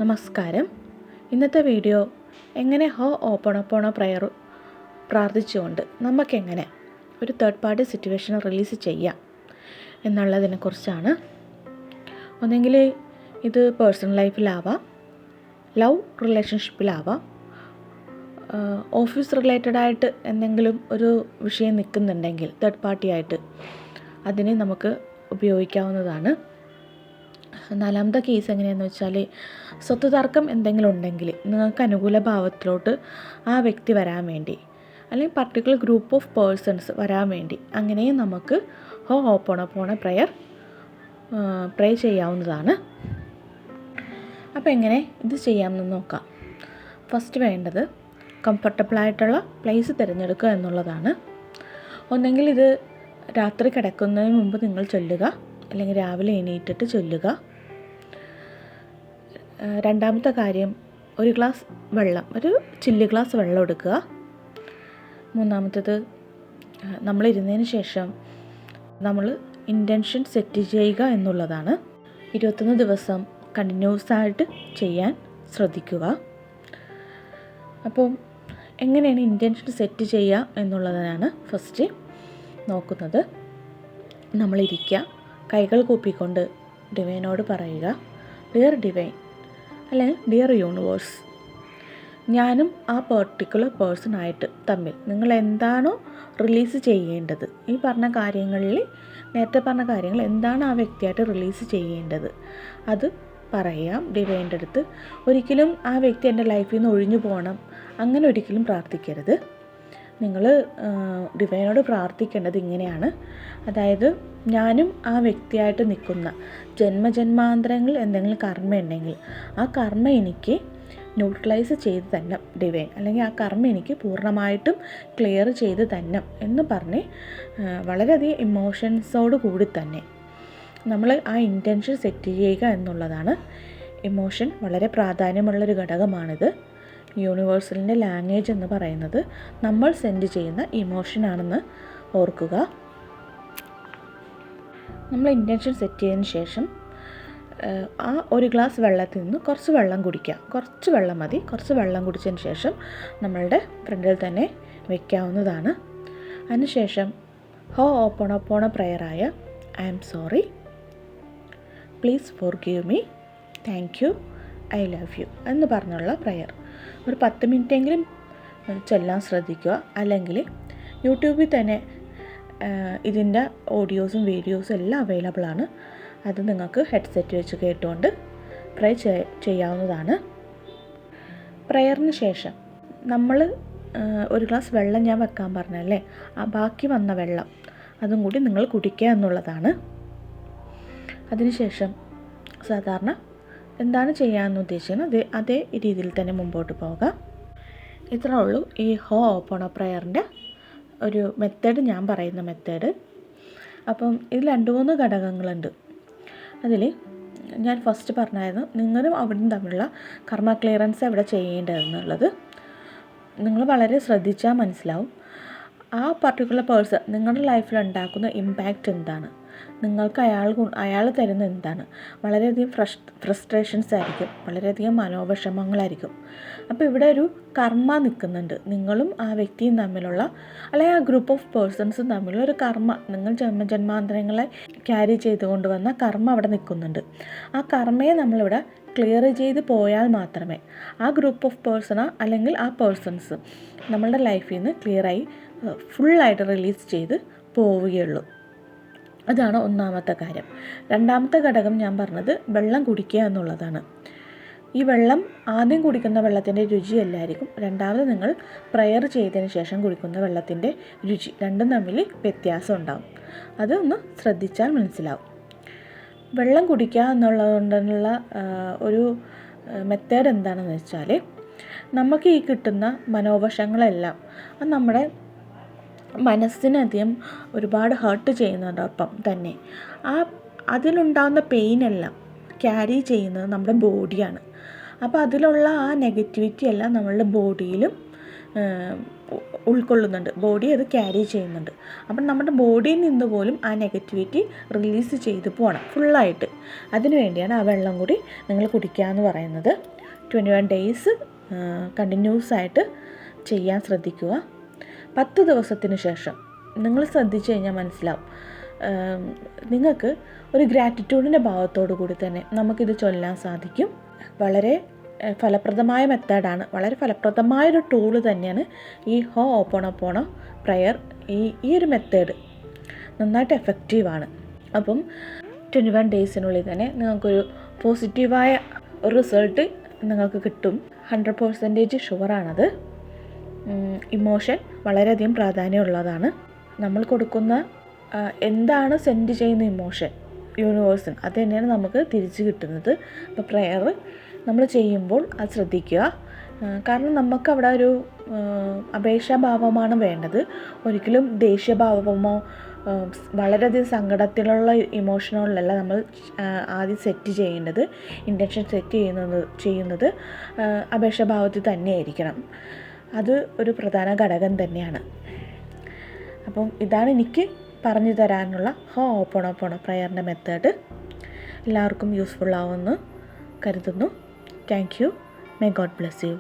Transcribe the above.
നമസ്കാരം. ഇന്നത്തെ വീഡിയോ എങ്ങനെ ഹോ ഓപ്പണപ്പോണോ പ്രയർ പ്രാർത്ഥിച്ചുകൊണ്ട് നമുക്കെങ്ങനെ ഒരു തേർഡ് പാർട്ടി സിറ്റുവേഷൻ റിലീസ് ചെയ്യാം എന്നുള്ളതിനെക്കുറിച്ചാണ്. ഒന്നെങ്കിൽ ഇത് പേഴ്സണൽ ലൈഫിലാവാം, ലവ് റിലേഷൻഷിപ്പിലാവാം, ഓഫീസ് റിലേറ്റഡായിട്ട് എന്തെങ്കിലും ഒരു വിഷയം നിൽക്കുന്നുണ്ടെങ്കിൽ തേർഡ് പാർട്ടിയായിട്ട് അതിനെ നമുക്ക് ഉപയോഗിക്കാവുന്നതാണ്. നാലാമത്തെ കേസ് എങ്ങനെയാണെന്ന് വെച്ചാൽ, സ്വത്ത് തർക്കം എന്തെങ്കിലും ഉണ്ടെങ്കിൽ നിങ്ങൾക്ക് അനുകൂല ഭാവത്തിലോട്ട് ആ വ്യക്തി വരാൻ വേണ്ടി, അല്ലെങ്കിൽ പർട്ടിക്കുലർ ഗ്രൂപ്പ് ഓഫ് പേഴ്സൺസ് വരാൻ വേണ്ടി അങ്ങനെയും നമുക്ക് ഹോ ഓപ്പണപ്പോണ പ്രേ ചെയ്യാവുന്നതാണ്. അപ്പോൾ എങ്ങനെ ഇത് ചെയ്യാമെന്ന് നോക്കാം. ഫസ്റ്റ് വേണ്ടത് കംഫർട്ടബിളായിട്ടുള്ള പ്ലേസ് തിരഞ്ഞെടുക്കുക എന്നുള്ളതാണ്. ഒന്നെങ്കിൽ ഇത് രാത്രി കിടക്കുന്നതിന് മുമ്പ് നിങ്ങൾ ചൊല്ലുക, അല്ലെങ്കിൽ രാവിലെ എണീറ്റിട്ട് ചൊല്ലുക. രണ്ടാമത്തെ കാര്യം, ഒരു ഗ്ലാസ് വെള്ളം, ഒരു ചില്ല് ഗ്ലാസ് വെള്ളം എടുക്കുക. മൂന്നാമത്തേത്, നമ്മളിരുന്നതിന് ശേഷം നമ്മൾ ഇൻറ്റൻഷൻ സെറ്റ് ചെയ്യുക എന്നുള്ളതാണ്. 21 ദിവസം കണ്ടിന്യൂസ് ആയിട്ട് ചെയ്യാൻ ശ്രദ്ധിക്കുക. അപ്പം എങ്ങനെയാണ് ഇൻറ്റൻഷൻ സെറ്റ് ചെയ്യുക എന്നുള്ളതാണ് ഫസ്റ്റ് നോക്കുന്നത്. നമ്മളിരിക്കുക, കൈകൾ കൂപ്പിക്കൊണ്ട് ഡിവൈനോട് പറയുക, ഡിയർ ഡിവൈൻ അല്ലെങ്കിൽ ഡിയർ യൂണിവേഴ്സ്, ഞാനും ആ പെർട്ടിക്കുലർ പേഴ്സണായിട്ട് തമ്മിൽ നിങ്ങൾ എന്താണോ റിലീസ് ചെയ്യേണ്ടത്, ഈ പറഞ്ഞ കാര്യങ്ങളിൽ നേരത്തെ പറഞ്ഞ കാര്യങ്ങൾ എന്താണ് ആ വ്യക്തിയായിട്ട് റിലീസ് ചെയ്യേണ്ടത് അത് പറയാം ഡിവൈൻ്റെ അടുത്ത്. ഒരിക്കലും ആ വ്യക്തി എൻ്റെ ലൈഫിൽ നിന്ന് ഒഴിഞ്ഞു പോകണം അങ്ങനെ ഒരിക്കലും പ്രാർത്ഥിക്കരുത്. നിങ്ങൾ ഡിവൈനോട് പ്രാർത്ഥിക്കേണ്ടത് ഇങ്ങനെയാണ്. അതായത്, ഞാനും ആ വ്യക്തിയായിട്ട് നിൽക്കുന്ന ജന്മജന്മാന്തരങ്ങളിൽ എന്തെങ്കിലും കർമ്മ ഉണ്ടെങ്കിൽ ആ കർമ്മ എനിക്ക് ന്യൂട്രലൈസ് ചെയ്ത് തന്നെ ഡിവൈൻ, അല്ലെങ്കിൽ ആ കർമ്മ എനിക്ക് പൂർണ്ണമായിട്ടും ക്ലിയർ ചെയ്ത് തന്നെ എന്ന് പറഞ്ഞ് വളരെയധികം ഇമോഷൻസോട് കൂടി തന്നെ നമ്മൾ ആ ഇൻറ്റൻഷൻ സെറ്റ് ചെയ്യുക എന്നുള്ളതാണ്. ഇമോഷൻ വളരെ പ്രാധാന്യമുള്ളൊരു ഘടകമാണിത്. യൂണിവേഴ്സലിൻ്റെ ലാംഗ്വേജ് എന്ന് പറയുന്നത് നമ്മൾ സെൻഡ് ചെയ്യുന്ന ഇമോഷനാണെന്ന് ഓർക്കുക. നമ്മൾ ഇൻറ്റൻഷൻ സെറ്റ് ചെയ്തതിന് ശേഷം ആ ഒരു ഗ്ലാസ് വെള്ളത്തിൽ നിന്ന് കുറച്ച് വെള്ളം കുടിക്കുക. കുറച്ച് വെള്ളം മതി. കുറച്ച് വെള്ളം കുടിച്ചതിന് ശേഷം നമ്മളുടെ ഫ്രണ്ടിൽ തന്നെ വയ്ക്കാവുന്നതാണ്. അതിനുശേഷം ഹോ ഓപ്പണപ്പോണ പ്രയറായ I am sorry, please forgive me, thank you, I love you എന്ന് പറഞ്ഞുള്ള പ്രയർ ഒരു 10 മിനിറ്റെങ്കിലും ചൊല്ലാൻ ശ്രദ്ധിക്കുക. അല്ലെങ്കിൽ യൂട്യൂബിൽ തന്നെ ഇതിൻ്റെ ഓഡിയോസും വീഡിയോസും എല്ലാം അവൈലബിൾ ആണ്. അത് നിങ്ങൾക്ക് ഹെഡ്സെറ്റ് വെച്ച് കേട്ടുകൊണ്ട് പ്രേ ചെയ്യാവുന്നതാണ്. പ്രയറിന് ശേഷം നമ്മൾ ഒരു ഗ്ലാസ് വെള്ളം ഞാൻ വെക്കാൻ പറഞ്ഞല്ലേ, ആ ബാക്കി വന്ന വെള്ളം അതും കൂടി നിങ്ങൾ കുടിക്കുക എന്നുള്ളതാണ്. അതിനുശേഷം സാധാരണ എന്താണ് ചെയ്യാമെന്ന് ഉദ്ദേശിക്കുന്നത് അതേ രീതിയിൽ തന്നെ മുമ്പോട്ട് പോകാം. ഇത്രേ ഉള്ളൂ ഈ ഹോ ഓപ്പണ പ്രയറിൻ്റെ ഒരു മെത്തേഡ്, ഞാൻ പറയുന്ന മെത്തേഡ്. അപ്പം ഇതിൽ 2-3 ഘടകങ്ങളുണ്ട്. അതിൽ ഞാൻ ഫസ്റ്റ് പറഞ്ഞായിരുന്നു, നിങ്ങളും അവിടുന്ന് തമ്മിലുള്ള കർമ്മ ക്ലിയറൻസ് എവിടെ ചെയ്യേണ്ടതെന്നുള്ളത് നിങ്ങൾ വളരെ ശ്രദ്ധിച്ചാൽ മനസ്സിലാവും. ആ പർട്ടിക്കുലർ പേഴ്സൺ നിങ്ങളുടെ ലൈഫിൽ ഉണ്ടാക്കുന്ന ഇമ്പാക്റ്റ് എന്താണ്, നിങ്ങൾക്ക് അയാൾ തരുന്ന എന്താണ്. വളരെയധികം ഫ്രസ്ട്രേഷൻസ് ആയിരിക്കും, വളരെയധികം മനോവിഷമങ്ങളായിരിക്കും. അപ്പോൾ ഇവിടെ ഒരു കർമ്മ നിൽക്കുന്നുണ്ട്. നിങ്ങളും ആ വ്യക്തിയും തമ്മിലുള്ള, അല്ലെങ്കിൽ ആ ഗ്രൂപ്പ് ഓഫ് പേഴ്സൺസും തമ്മിലുള്ള ഒരു കർമ്മ, നിങ്ങൾ ജന്മജന്മാന്തരങ്ങളെ ക്യാരി ചെയ്തുകൊണ്ട് വന്ന കർമ്മ അവിടെ നിൽക്കുന്നുണ്ട്. ആ കർമ്മയെ നമ്മളിവിടെ ക്ലിയർ ചെയ്ത് പോയാൽ മാത്രമേ ആ ഗ്രൂപ്പ് ഓഫ് പേഴ്സണോ അല്ലെങ്കിൽ ആ പേഴ്സൺസ് നമ്മളുടെ ലൈഫിൽ നിന്ന് ക്ലിയറായി ഫുള്ളായിട്ട് റിലീസ് ചെയ്ത് പോവുകയുള്ളൂ. അതാണ് ഒന്നാമത്തെ കാര്യം. രണ്ടാമത്തെ ഘടകം ഞാൻ പറഞ്ഞത് വെള്ളം കുടിക്കുക എന്നുള്ളതാണ്. ഈ വെള്ളം ആദ്യം കുടിക്കുന്ന വെള്ളത്തിൻ്റെ രുചിയല്ലായിരിക്കും രണ്ടാമത് നിങ്ങൾ പ്രയർ ചെയ്തതിന് ശേഷം കുടിക്കുന്ന വെള്ളത്തിൻ്റെ രുചി, രണ്ടും തമ്മിൽ വ്യത്യാസം ഉണ്ടാകും. അതൊന്ന് ശ്രദ്ധിച്ചാൽ മനസ്സിലാവും. വെള്ളം കുടിക്കുക എന്നുള്ളതുകൊണ്ടുള്ള ഒരു മെത്തേഡ് എന്താണെന്ന് വെച്ചാൽ, നമുക്ക് ഈ കിട്ടുന്ന മനോവശങ്ങളെല്ലാം അത് നമ്മുടെ മനസ്സിനധികം ഒരുപാട് ഹേർട്ട് ചെയ്യുന്നതോടൊപ്പം തന്നെ അതിലുണ്ടാകുന്ന പെയിനെല്ലാം ക്യാരി ചെയ്യുന്നത് നമ്മുടെ ബോഡിയാണ്. അപ്പോൾ അതിലുള്ള ആ നെഗറ്റിവിറ്റി എല്ലാം നമ്മളുടെ ബോഡിയിലും ഉൾക്കൊള്ളുന്നുണ്ട്, ബോഡി അത് ക്യാരി ചെയ്യുന്നുണ്ട്. അപ്പം നമ്മുടെ ബോഡിയിൽ നിന്ന് പോലും ആ നെഗറ്റിവിറ്റി റിലീസ് ചെയ്ത് പോകണം ഫുള്ളായിട്ട്. അതിനു വേണ്ടിയാണ് ആ വെള്ളം കൂടി നിങ്ങൾ കുടിക്കുക എന്ന് പറയുന്നത്. 21 ഡേയ്സ് കണ്ടിന്യൂസ് ആയിട്ട് ചെയ്യാൻ ശ്രദ്ധിക്കുക. 10 ദിവസത്തിന് ശേഷം നിങ്ങൾ ശ്രദ്ധിച്ചു കഴിഞ്ഞാൽ മനസ്സിലാവും, നിങ്ങൾക്ക് ഒരു ഗ്രാറ്റിറ്റ്യൂഡിൻ്റെ ഭാവത്തോടു കൂടി തന്നെ നമുക്കിത് ചൊല്ലാൻ സാധിക്കും. വളരെ ഫലപ്രദമായ മെത്തേഡാണ്, വളരെ ഫലപ്രദമായൊരു ടൂള് തന്നെയാണ് ഈ ഹോപ്പോണോപോണോ പ്രയർ. ഈ ഒരു മെത്തേഡ് നന്നായിട്ട് എഫക്റ്റീവാണ്. അപ്പം 21 ഡേയ്സിനുള്ളിൽ തന്നെ നിങ്ങൾക്കൊരു പോസിറ്റീവായ ഒരു റിസൾട്ട് നിങ്ങൾക്ക് കിട്ടും. 100% ഷുവറാണത്. ഇമോഷൻ വളരെയധികം പ്രാധാന്യമുള്ളതാണ്. നമ്മൾ കൊടുക്കുന്ന എന്താണ് സെൻഡ് ചെയ്യുന്ന ഇമോഷൻ യൂണിവേഴ്സിന്, അത് തന്നെയാണ് നമുക്ക് തിരിച്ച് കിട്ടുന്നത്. അപ്പോൾ പ്രെയർ നമ്മൾ ചെയ്യുമ്പോൾ അത് ശ്രദ്ധിക്കുക. കാരണം നമുക്കവിടെ ഒരു അപേക്ഷാഭാവമാണ് വേണ്ടത്. ഒരിക്കലും ദേഷ്യഭാവമോ വളരെയധികം സങ്കടത്തിലുള്ള ഇമോഷനുകളിലല്ല നമ്മൾ ആദ്യം സെറ്റ് ചെയ്യേണ്ടത്. ഇൻറ്റൻഷൻ സെറ്റ് ചെയ്യുന്നത് അപേക്ഷാഭാവത്തിൽ തന്നെയായിരിക്കണം. അത് ഒരു പ്രധാന ഘടകം തന്നെയാണ്. അപ്പം ഇതാണ് എനിക്ക് പറഞ്ഞു തരാനുള്ള ഹോപ്പോണോപോണോ പ്രയറിൻ്റെ മെത്തേഡ്. എല്ലാവർക്കും യൂസ്ഫുൾ ആവുമെന്ന് കരുതുന്നു. Thank you. May God bless you.